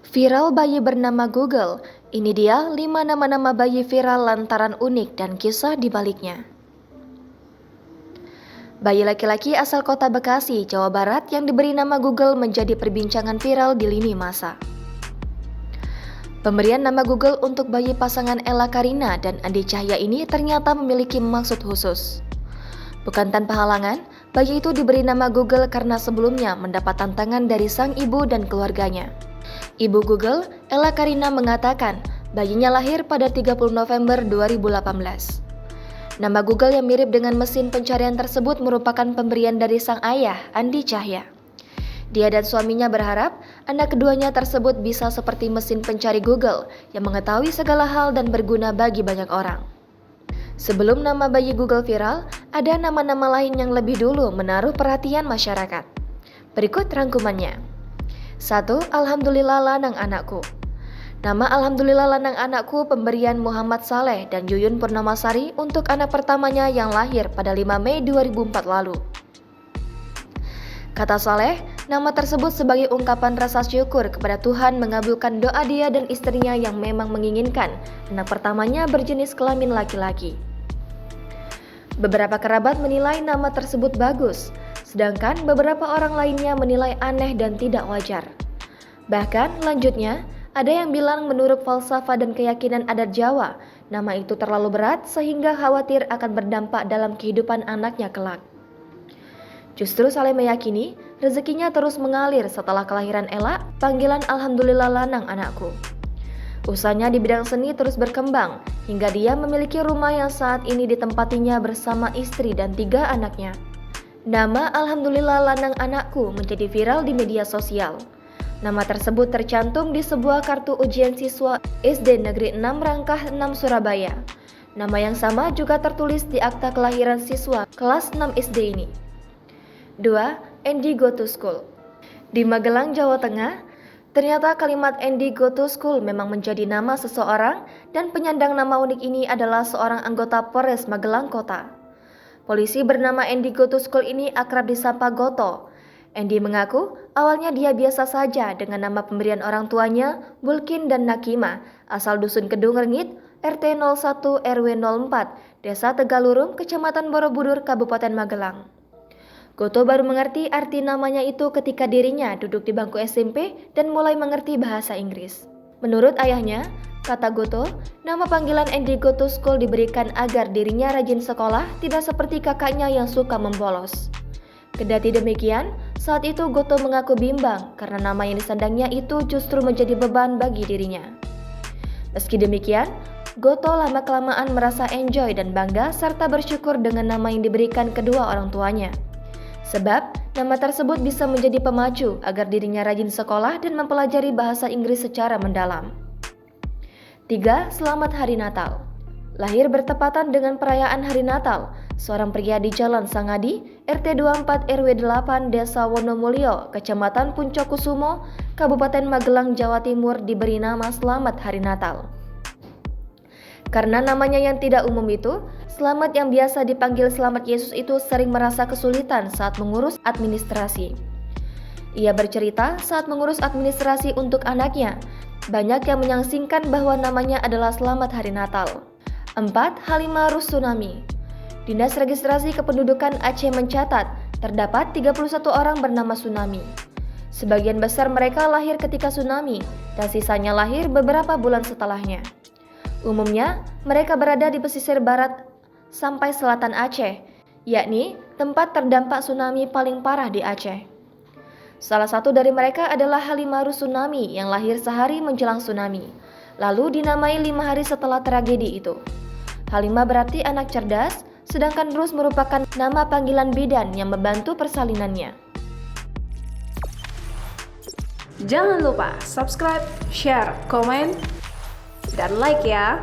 Viral bayi bernama Google. Ini dia 5 nama-nama bayi viral lantaran unik dan kisah di baliknya. Bayi laki-laki asal kota Bekasi, Jawa Barat yang diberi nama Google menjadi perbincangan viral di lini masa. Pemberian nama Google untuk bayi pasangan Ella Karina dan Andi Cahya ini ternyata memiliki maksud khusus. Bukan tanpa halangan, bayi itu diberi nama Google karena sebelumnya mendapat tantangan dari sang ibu dan keluarganya. Ibu Google, Ella Karina mengatakan bayinya lahir pada 30 November 2018. Nama Google yang mirip dengan mesin pencarian tersebut merupakan pemberian dari sang ayah, Andi Cahya. Dia dan suaminya berharap anak keduanya tersebut bisa seperti mesin pencari Google yang mengetahui segala hal dan berguna bagi banyak orang. Sebelum nama bayi Google viral, ada nama-nama lain yang lebih dulu menaruh perhatian masyarakat. Berikut rangkumannya. 1. Alhamdulillah Lanang Anakku. Nama Alhamdulillah Lanang Anakku pemberian Muhammad Saleh dan Yuyun Purnamasari untuk anak pertamanya yang lahir pada 5 Mei 2004 lalu. Kata Saleh, nama tersebut sebagai ungkapan rasa syukur kepada Tuhan mengabulkan doa dia dan istrinya yang memang menginginkan anak pertamanya berjenis kelamin laki-laki. Beberapa kerabat menilai nama tersebut bagus, sedangkan beberapa orang lainnya menilai aneh dan tidak wajar. Bahkan lanjutnya, ada yang bilang menurut falsafah dan keyakinan adat Jawa, nama itu terlalu berat sehingga khawatir akan berdampak dalam kehidupan anaknya kelak. Justru Saleh meyakini rezekinya terus mengalir setelah kelahiran Ella, panggilan Alhamdulillah Lanang Anakku. Usahanya di bidang seni terus berkembang, hingga dia memiliki rumah yang saat ini ditempatinya bersama istri dan 3 anaknya. Nama Alhamdulillah Lanang Anakku menjadi viral di media sosial. Nama tersebut tercantum di sebuah kartu ujian siswa SD Negeri 6 Rangkah 6 Surabaya. Nama yang sama juga tertulis di akta kelahiran siswa kelas 6 SD ini. 2. Andy Go to School. Di Magelang, Jawa Tengah, ternyata kalimat Andy Go to School memang menjadi nama seseorang dan penyandang nama unik ini adalah seorang anggota Polres Magelang Kota. Polisi bernama Andy Go to School ini akrab disapa Goto. Andy mengaku awalnya dia biasa saja dengan nama pemberian orang tuanya, Bulkin dan Nakima, asal Dusun Kedung Rengit, RT 01 RW 04, Desa Tegalurung, Kecamatan Borobudur, Kabupaten Magelang. Goto baru mengerti arti namanya itu ketika dirinya duduk di bangku SMP dan mulai mengerti bahasa Inggris. Menurut ayahnya, kata Goto, nama panggilan Andy Go to School diberikan agar dirinya rajin sekolah, tidak seperti kakaknya yang suka membolos. Kendati demikian, saat itu Goto mengaku bimbang karena nama yang disandangnya itu justru menjadi beban bagi dirinya. Meski demikian, Goto lama-kelamaan merasa enjoy dan bangga serta bersyukur dengan nama yang diberikan kedua orang tuanya. Sebab, nama tersebut bisa menjadi pemacu agar dirinya rajin sekolah dan mempelajari bahasa Inggris secara mendalam. 3. Selamat Hari Natal. Lahir bertepatan dengan perayaan Hari Natal, seorang pria di Jalan Sangadi, RT 24 RW 8 Desa Wonomulyo, Kecamatan Puncokusumo, Kabupaten Magelang, Jawa Timur diberi nama Selamat Hari Natal. Karena namanya yang tidak umum itu, Selamat yang biasa dipanggil Selamat Yesus itu sering merasa kesulitan saat mengurus administrasi. Ia bercerita saat mengurus administrasi untuk anaknya, banyak yang menyangsingkan bahwa namanya adalah Selamat Hari Natal. 4. Halimah Rusunami. Dinas Registrasi Kependudukan Aceh mencatat terdapat 31 orang bernama Sunami. Sebagian besar mereka lahir ketika tsunami dan sisanya lahir beberapa bulan setelahnya. Umumnya, mereka berada di pesisir barat sampai selatan Aceh, yakni tempat terdampak tsunami paling parah di Aceh. Salah satu dari mereka adalah Halimah Rusunami yang lahir sehari menjelang tsunami, lalu dinamai 5 hari setelah tragedi itu. Halimah berarti anak cerdas, sedangkan Rus merupakan nama panggilan bidan yang membantu persalinannya. Jangan lupa subscribe, share, komen, dan like ya!